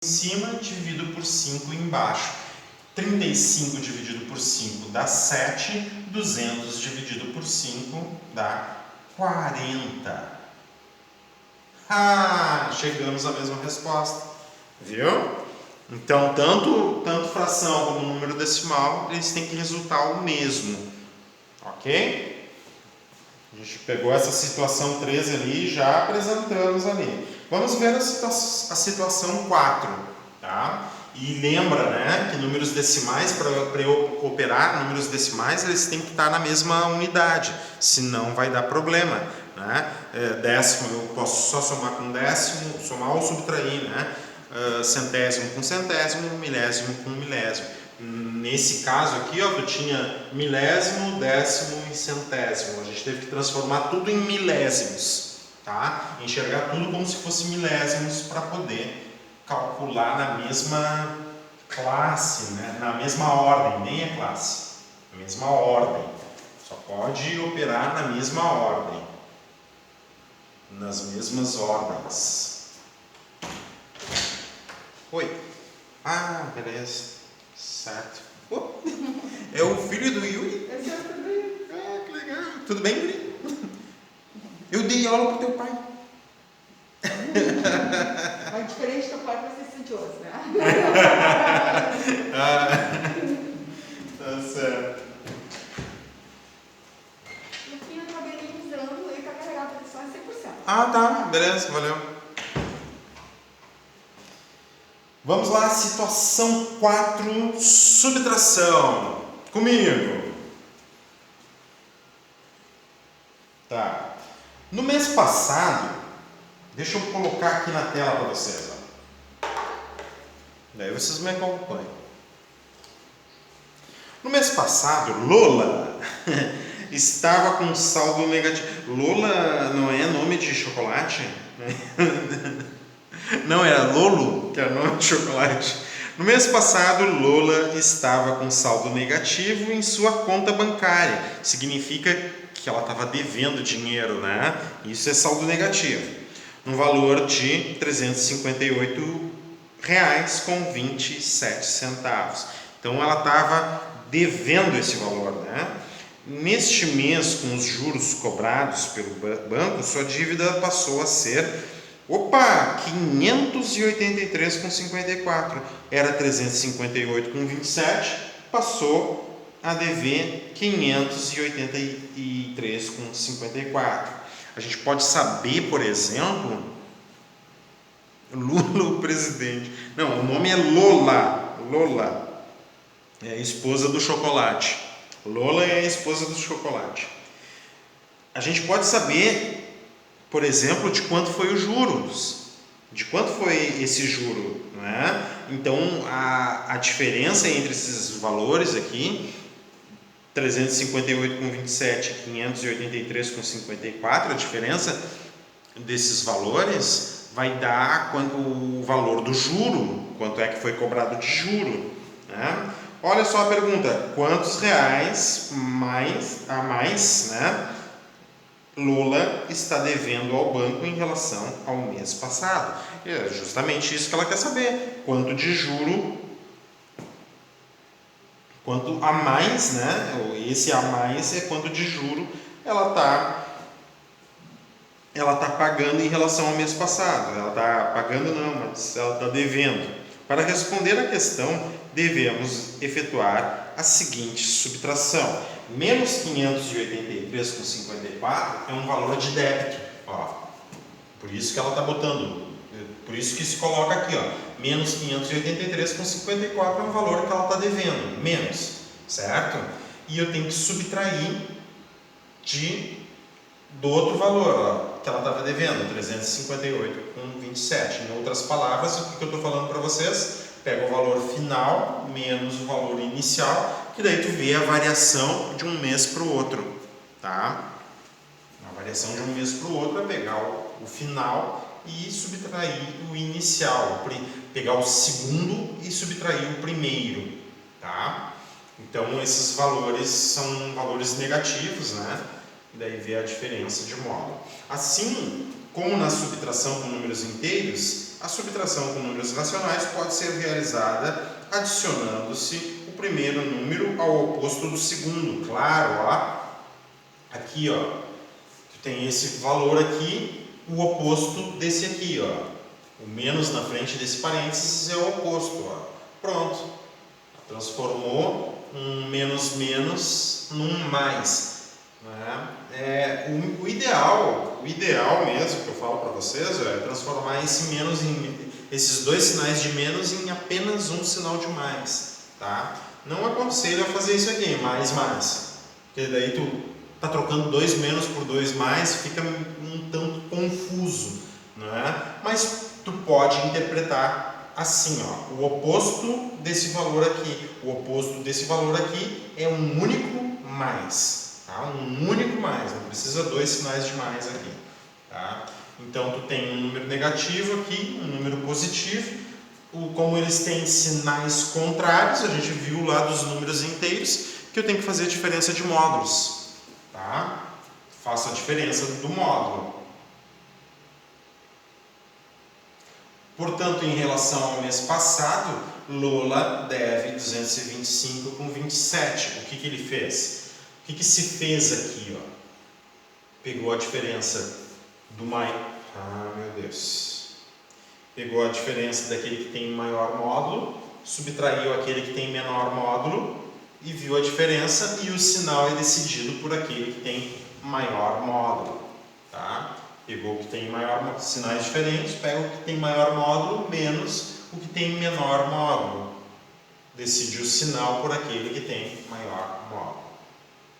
em cima dividido por 5 embaixo. 35 dividido por 5 dá 7, 200 dividido por 5 dá 40. Chegamos à mesma resposta, viu? Então, tanto fração como número decimal, eles têm que resultar o mesmo, ok? A gente pegou essa situação 13 ali e já apresentamos ali. Vamos ver a situação 4, tá? E lembra, né, que números decimais, para eu operar números decimais, eles têm que estar na mesma unidade, senão vai dar problema, né? Décimo eu posso só somar com décimo, somar ou subtrair, né? Centésimo com centésimo, milésimo com milésimo. Nesse caso aqui, ó, tu tinha milésimo, décimo e centésimo. A gente teve que transformar tudo em milésimos, tá? Enxergar tudo como se fosse milésimos para poder calcular na mesma classe, né? Na mesma ordem, nem é classe, na mesma ordem. Só pode operar na mesma ordem, nas mesmas ordens. Oi. Beleza. Certo. É o filho do Yuri? É seu filho. Que legal. Tudo bem, Yuri? Eu dei aula pro teu pai. Mas diferente do pai, vai ser estudioso, né? Tá certo. No fim, eu acabei nem usando, ele tá carregado só em 100%. Tá. Beleza, valeu. Vamos lá, situação 4, subtração. Comigo. Tá. No mês passado, deixa eu colocar aqui na tela para vocês. Ó. Daí vocês me acompanham. No mês passado, Lola estava com saldo negativo. Lola não é nome de chocolate? Não, era Lolo, que era nome de chocolate. No mês passado, Lola estava com saldo negativo em sua conta bancária. Significa que ela estava devendo dinheiro, né? Isso é saldo negativo. No valor de R$ 358,27. Então, ela estava devendo esse valor, né? Neste mês, com os juros cobrados pelo banco, sua dívida passou a ser 583,54. Era 358,27, passou a dever 583,54. A gente pode saber, por exemplo, Lula, o presidente. Não, o nome é Lola. Lola é a esposa do chocolate. Lola é a esposa do chocolate. A gente pode saber, por exemplo, de quanto foi os juros, de quanto foi esse juro, né? Então, a diferença entre esses valores aqui, 358,27 e 583,54, a diferença desses valores vai dar o valor do juro, quanto é que foi cobrado de juro, né? Olha só a pergunta, quantos reais a mais, né? Lula está devendo ao banco em relação ao mês passado. E é justamente isso que ela quer saber. Quanto de juro, quanto a mais, né? Esse a mais é quanto de juro ela tá pagando em relação ao mês passado. Ela está pagando não, mas ela está devendo. Para responder a questão, devemos efetuar a seguinte subtração. Menos 583,54 é um valor de débito. Ó, por isso que ela está botando, por isso que se coloca aqui, ó, menos 583,54 é um valor que ela está devendo, menos, certo? E eu tenho que subtrair do outro valor, ó, que ela estava devendo, 358,27. Em outras palavras, o que eu estou falando para vocês? Pega o valor final menos o valor inicial, que daí tu vê a variação de um mês para o outro, tá? A variação de um mês para o outro é pegar o final e subtrair o inicial, pegar o segundo e subtrair o primeiro, tá? Então esses valores são valores negativos, né? E daí vê a diferença de módulo. Assim como na subtração com números inteiros, A subtração com números racionais pode ser realizada adicionando-se o primeiro número ao oposto do segundo. Claro, ó. Aqui, ó, tu tem esse valor aqui, o oposto desse aqui, ó. O menos na frente desse parênteses é o oposto, ó. Pronto. Transformou um menos menos num mais. Né? O ideal mesmo que eu falo para vocês é transformar esses dois sinais de menos em apenas um sinal de mais. Tá? Não aconselho a fazer isso aqui, mais, porque daí tu tá trocando 2 menos por 2 mais, fica um tanto confuso, né? Mas tu pode interpretar assim, ó, o oposto desse valor aqui. O oposto desse valor aqui é um único mais, tá? Um único mais, não precisa 2 sinais de mais aqui, tá? Então tu tem um número negativo aqui, um número positivo. Como eles têm sinais contrários, a gente viu lá dos números inteiros que eu tenho que fazer a diferença de módulos, tá? Faço a diferença do módulo. Portanto, em relação ao mês passado, Lola deve 225 com 27. O que ele fez? O que se fez aqui, ó? Pegou a diferença do meu Deus. Pegou a diferença daquele que tem maior módulo, subtraiu aquele que tem menor módulo e viu a diferença, e o sinal é decidido por aquele que tem maior módulo, tá? Pegou o que tem maior, sinais diferentes, pega o que tem maior módulo menos o que tem menor módulo. Decide o sinal por aquele que tem maior módulo,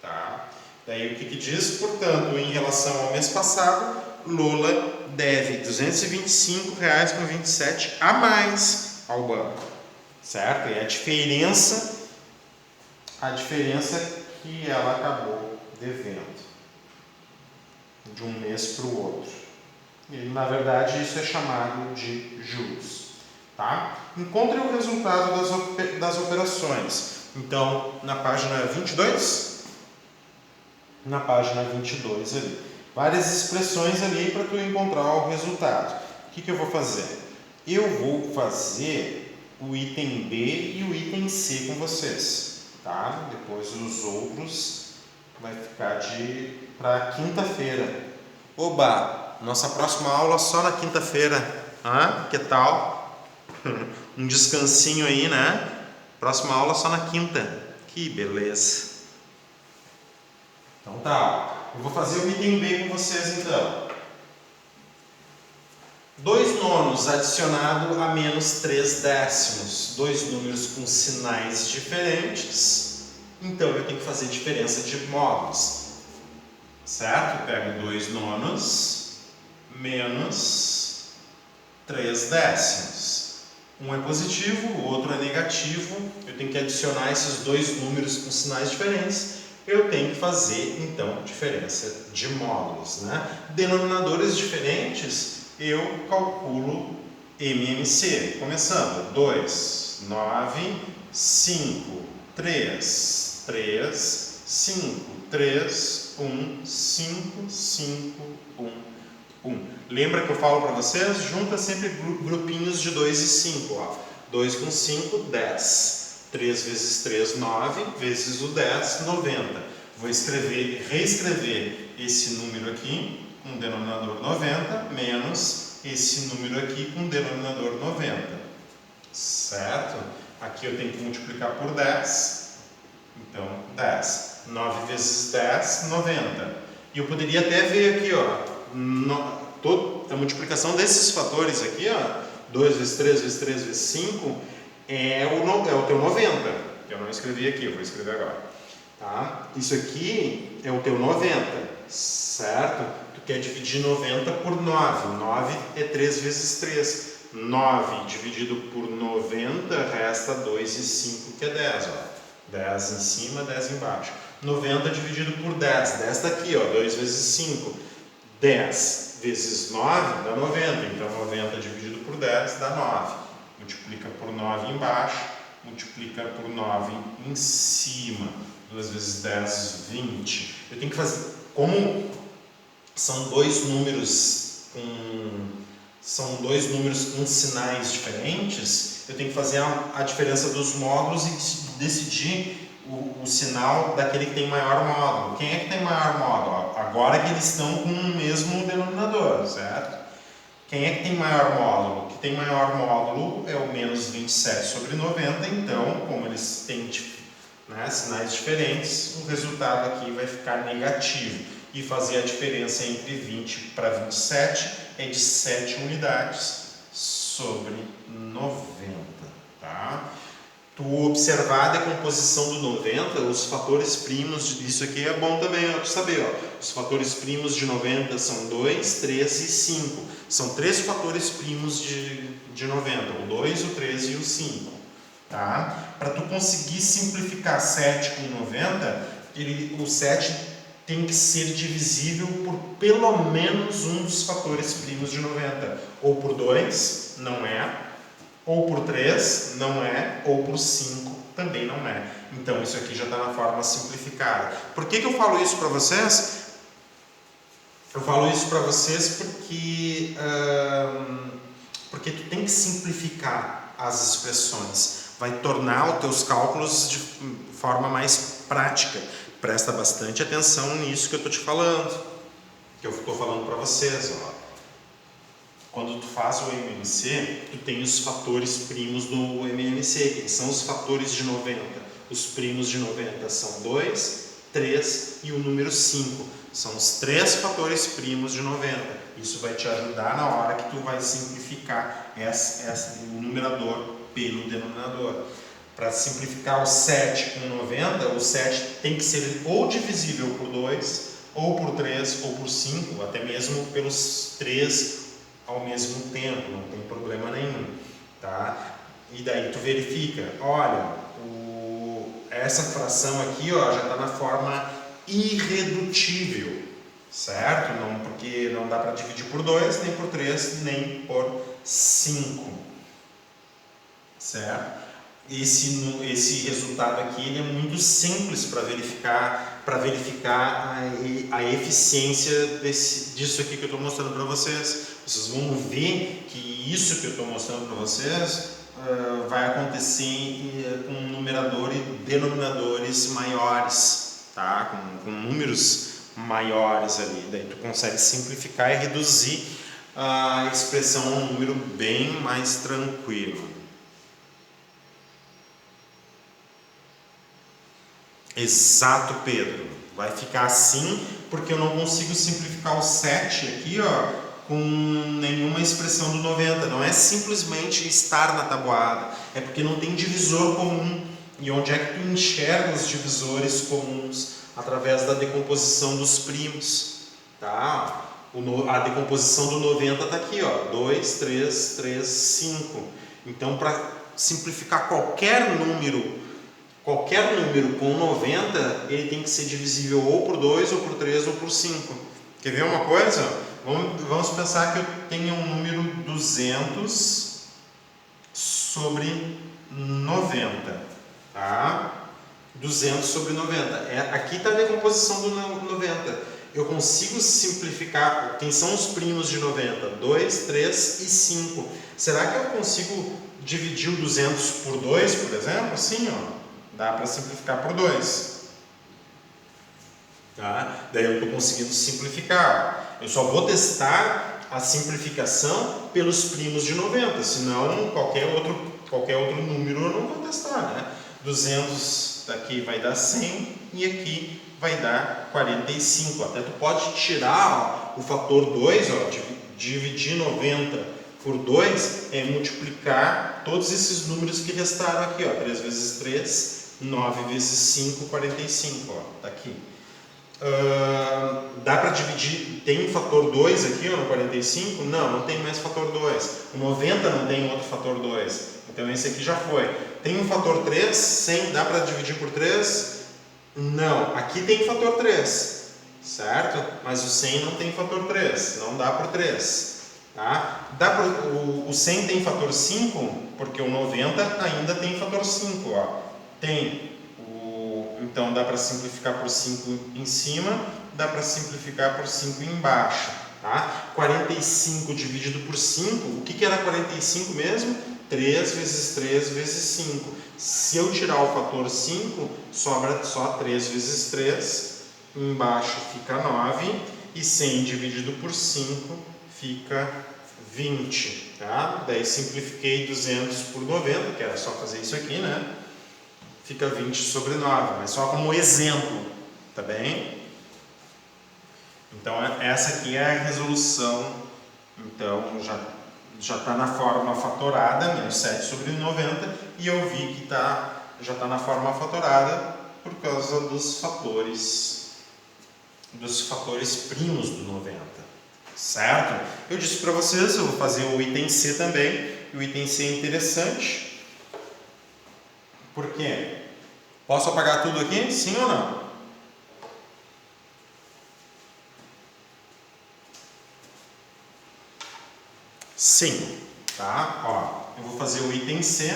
tá? Daí o que diz? Portanto, em relação ao mês passado, Lola deve R$ 225,27 a mais ao banco, certo? E a diferença que ela acabou devendo de um mês para o outro. E, na verdade, isso é chamado de juros, tá? Encontre o resultado das operações. Então, na página 22, ali, várias expressões ali para tu encontrar o resultado. O que eu vou fazer? Eu vou fazer o item B e o item C com vocês, tá? Depois os outros vai ficar para quinta-feira. Oba, nossa próxima aula só na quinta-feira. Que tal? Um descansinho aí, né? Próxima aula só na quinta. Que beleza. Então tá, eu vou fazer o item B com vocês então. 2 nonos adicionado a menos 3 décimos. 2 números com sinais diferentes. Então eu tenho que fazer diferença de módulos. Certo? Eu pego 2 nonos menos 3 décimos. Um é positivo, o outro é negativo. Eu tenho que adicionar esses 2 números com sinais diferentes. Eu tenho que fazer, então, diferença de módulos, né? Denominadores diferentes, eu calculo MMC. Começando, 2, 9, 5, 3, 3, 5, 3, 1, 5, 5, 1, 1. Lembra que eu falo para vocês? Junta sempre grupinhos de 2 e 5. Ó. 2 com 5, 10. 3 vezes 3, 9, vezes o 10, 90. Vou reescrever esse número aqui com denominador 90, menos esse número aqui com denominador 90. Certo? Aqui eu tenho que multiplicar por 10. Então, 10. 9 vezes 10, 90. E eu poderia até ver aqui, ó, a multiplicação desses fatores aqui, ó, 2 vezes 3 vezes 3 vezes 5, é o teu 90. Eu não escrevi aqui, eu vou escrever agora. Tá? Isso aqui é o teu 90, certo? Tu quer dividir 90 por 9. 9 é 3 vezes 3. 9 dividido por 90 resta 2 e 5, que é 10. Ó. 10 em cima, 10 embaixo. 90 dividido por 10. 10 está aqui, ó, 2 vezes 5. 10 vezes 9 dá 90. Então, 90 dividido por 10 dá 9. Multiplica por 9 embaixo, multiplica por 9 em cima. 2 vezes 10, 20. Eu tenho que fazer, como são 2 números com são dois números com sinais diferentes, eu tenho que fazer a diferença dos módulos e decidir o sinal daquele que tem maior módulo. Quem é que tem maior módulo? Agora que eles estão com o mesmo denominador, certo? Quem é que tem maior módulo? O que tem maior módulo é o menos 27 sobre 90, então, como eles têm sinais diferentes, o resultado aqui vai ficar negativo. E fazer a diferença entre 20 para 27 é de 7 unidades sobre 90, tá? Tu observar a decomposição do 90, os fatores primos, isso aqui é bom também tu saber, ó. Os fatores primos de 90 são 2, 3 e 5. São 3 fatores primos de 90, o 2, o 3 e o 5. Tá? Para tu conseguir simplificar 7 com 90, o 7 tem que ser divisível por pelo menos um dos fatores primos de 90. Ou por 2, não é. Ou por 3, não é. Ou por 5, também não é. Então, isso aqui já está na forma simplificada. Por que eu falo isso para vocês? Eu falo isso para vocês porque tu tem que simplificar as expressões. Vai tornar os teus cálculos de forma mais prática. Presta bastante atenção nisso que eu estou te falando. Que eu estou falando para vocês. Ó. Quando tu faz o MMC, tu tem os fatores primos do MMC. Quem são os fatores de 90? Os primos de 90 são 2, 3 e o número 5. São os 3 fatores primos de 90. Isso vai te ajudar na hora que tu vai simplificar o numerador pelo denominador. Para simplificar o 7 com 90, o 7 tem que ser ou divisível por 2, ou por 3, ou por 5, até mesmo pelos 3 ao mesmo tempo, não tem problema nenhum. Tá? E daí tu verifica, olha, essa fração aqui já está na forma irredutível, certo? Porque não dá para dividir por 2, nem por 3, nem por 5, certo? Esse resultado aqui ele é muito simples para verificar a eficiência disso aqui que eu estou mostrando para vocês. Vocês vão ver que isso que eu estou mostrando para vocês vai acontecer com numerador e denominadores maiores, tá? Com números maiores ali. Daí tu consegue simplificar e reduzir a expressão a um número bem mais tranquilo. Exato, Pedro. Vai ficar assim porque eu não consigo simplificar o 7 aqui, com nenhuma expressão do 90. Não é simplesmente estar na tabuada, é porque não tem divisor comum. E onde é que tu enxerga os divisores comuns? Através da decomposição dos primos, tá? A decomposição do 90 está aqui, 2, 3, 3, 5. Então, para simplificar qualquer número com 90, ele tem que ser divisível ou por 2, ou por 3, ou por 5. Quer ver uma coisa? Vamos pensar que eu tenho um número 200 sobre 90. Tá? 200 sobre 90. Aqui está a decomposição do 90. Eu consigo simplificar. Quem são os primos de 90? 2, 3 e 5. Será que eu consigo dividir o 200 por 2, por exemplo? Assim, dá para simplificar por 2. Tá? Daí eu estou conseguindo simplificar. Eu só vou testar a simplificação pelos primos de 90, senão qualquer outro número eu não vou testar, né? 200 daqui vai dar 100 e aqui vai dar 45. Até tu pode tirar o fator 2, dividir 90 por 2 é multiplicar todos esses números que restaram aqui, 3 vezes 3, 9 vezes 5, 45, tá aqui. Dá para dividir, tem um fator 2 aqui no 45? Não tem mais fator 2. O 90 não tem outro fator 2. Então esse aqui já foi. Tem um fator 3, 100, dá para dividir por 3? Não, aqui tem fator 3, certo? Mas o 100 não tem fator 3, não dá por 3. Tá? O 100 tem fator 5, porque o 90 ainda tem fator 5. Tem. Então dá para simplificar por 5 em cima, dá para simplificar por 5 embaixo. Tá? 45 dividido por 5, o que era 45 mesmo? 3 vezes 3 vezes 5. Se eu tirar o fator 5, sobra só 3 vezes 3, embaixo fica 9, e 100 dividido por 5 fica 20. Tá? Daí simplifiquei 200 por 90, que era só fazer isso aqui, né? Fica 20 sobre 9, mas só como exemplo, tá bem? Então, essa aqui é a resolução. Então, já está na forma fatorada, menos 7 sobre 90, e eu vi que já está na forma fatorada por causa dos fatores primos do 90, certo? Eu disse para vocês, eu vou fazer o item C também, e o item C é interessante. Por quê? Posso apagar tudo aqui? Sim ou não? Sim, tá? Ó, eu vou fazer o item C.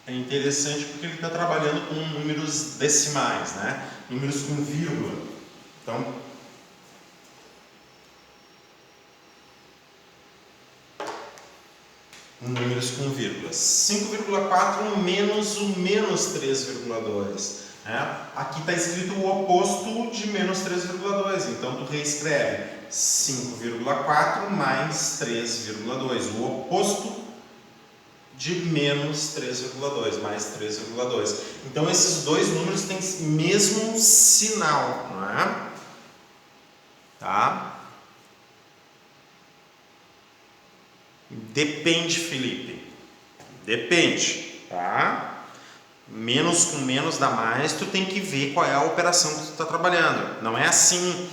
É interessante porque ele está trabalhando com números decimais, né? Números com vírgula. Então, números com vírgulas. 5,4 menos o menos 3,2. Né? Aqui está escrito o oposto de menos 3,2. Então, tu reescreve 5,4 mais 3,2. O oposto de menos 3,2, mais 3,2. Então, esses dois números têm mesmo sinal, não é? Tá? Depende, Felipe. Depende, tá? Menos com menos dá mais, tu tem que ver qual é a operação que tu está trabalhando. Não é assim,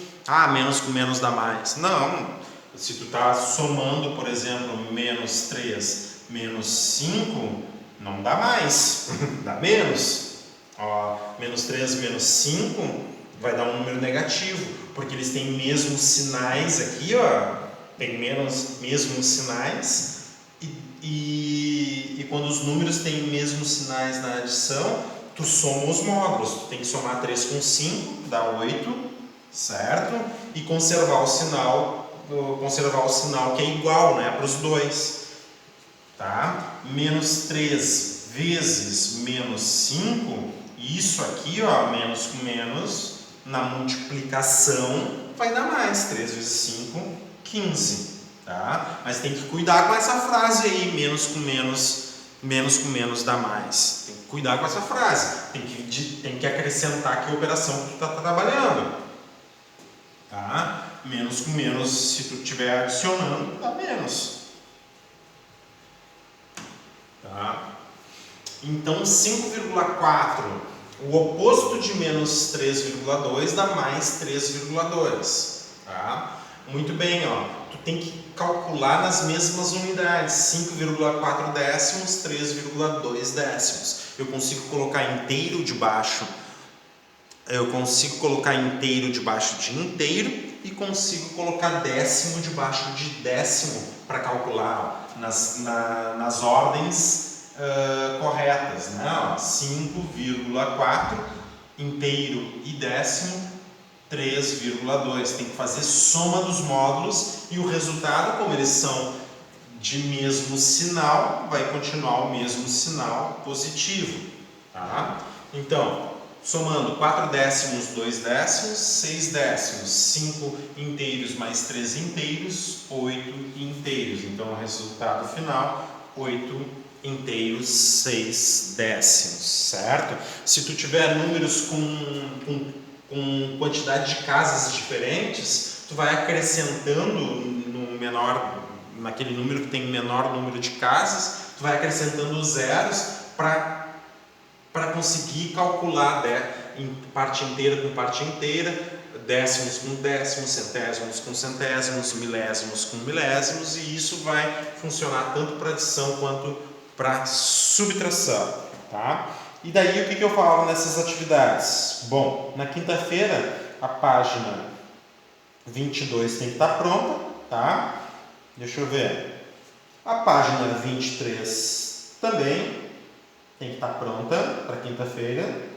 menos com menos dá mais. Não. Se tu está somando, por exemplo, menos 3 menos 5, não dá mais, dá menos. Ó, menos 3 menos 5 vai dar um número negativo, porque eles têm mesmos sinais aqui, ó. Tem mesmos sinais, e quando os números têm mesmos sinais na adição, tu soma os módulos. Tu tem que somar 3 com 5, dá 8, certo? E conservar o sinal que é igual, né, para os dois. Tá? Menos 3 vezes menos 5, isso aqui, ó, menos com menos, na multiplicação vai dar mais. 3 vezes 5, 15. Tá? Mas tem que cuidar com essa frase aí, menos com menos dá mais. Tem que cuidar com essa frase. Tem que acrescentar que operação que tu está trabalhando. Tá? Menos com menos, se tu estiver adicionando, dá menos. Tá? Então, 5,4, o oposto de menos 3,2 dá mais 3,2. Tá? Muito bem, ó. Tu tem que calcular nas mesmas unidades. 5,4 décimos, 3,2 décimos. Eu consigo colocar inteiro debaixo. Eu consigo colocar inteiro debaixo de inteiro e consigo colocar décimo debaixo de décimo para calcular, ó, nas ordens corretas, né? 5,4 inteiro e décimo, 3,2. Tem que fazer soma dos módulos e o resultado, como eles são de mesmo sinal, vai continuar o mesmo sinal positivo. Tá? Então, somando 4 décimos, 2 décimos, 6 décimos, 5 inteiros mais 3 inteiros, 8 inteiros. Então, o resultado final, 8 inteiros, 6 décimos, certo? Se tu tiver números com quantidade de casas diferentes, tu vai acrescentando naquele número que tem menor número de casas, tu vai acrescentando os zeros para conseguir calcular, né, em parte inteira com parte inteira, décimos com décimos, centésimos com centésimos, milésimos com milésimos, e isso vai funcionar tanto para adição quanto para subtração, tá? E daí o que eu falo nessas atividades? Bom, na quinta-feira a página 22 tem que estar pronta, tá? Deixa eu ver. A página 23 também tem que estar pronta para quinta-feira.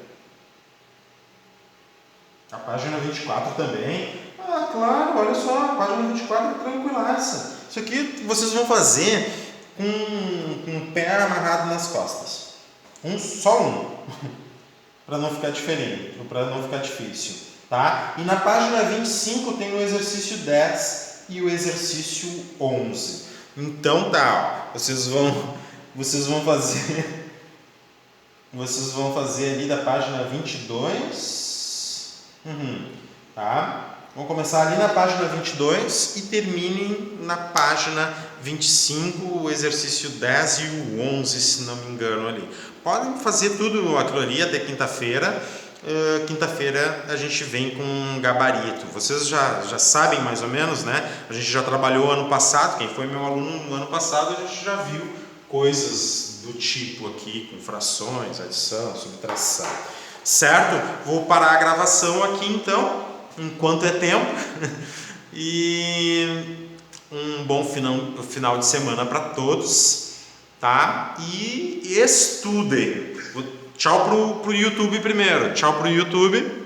A página 24 também. Ah, claro, olha só, a página 24 é tranquilaça. Isso aqui vocês vão fazer com o pé amarrado nas costas. Só um. Para não ficar diferente, para não ficar difícil. Tá? E na página 25 tem o exercício 10 e o exercício 11. Então tá, ó, vocês vão fazer ali da página 22. Tá? Vamos começar ali na página 22 e terminem na página 25, o exercício 10 e o 11, se não me engano ali. Podem fazer tudo aquilo ali até quinta-feira. Quinta-feira a gente vem com um gabarito. Vocês já sabem mais ou menos, né? A gente já trabalhou ano passado. Quem foi meu aluno no ano passado, a gente já viu coisas do tipo aqui, com frações, adição, subtração. Certo? Vou parar a gravação aqui então, enquanto é tempo. E um bom final de semana para todos, tá? E estudem. Tchau pro YouTube primeiro. Tchau pro YouTube.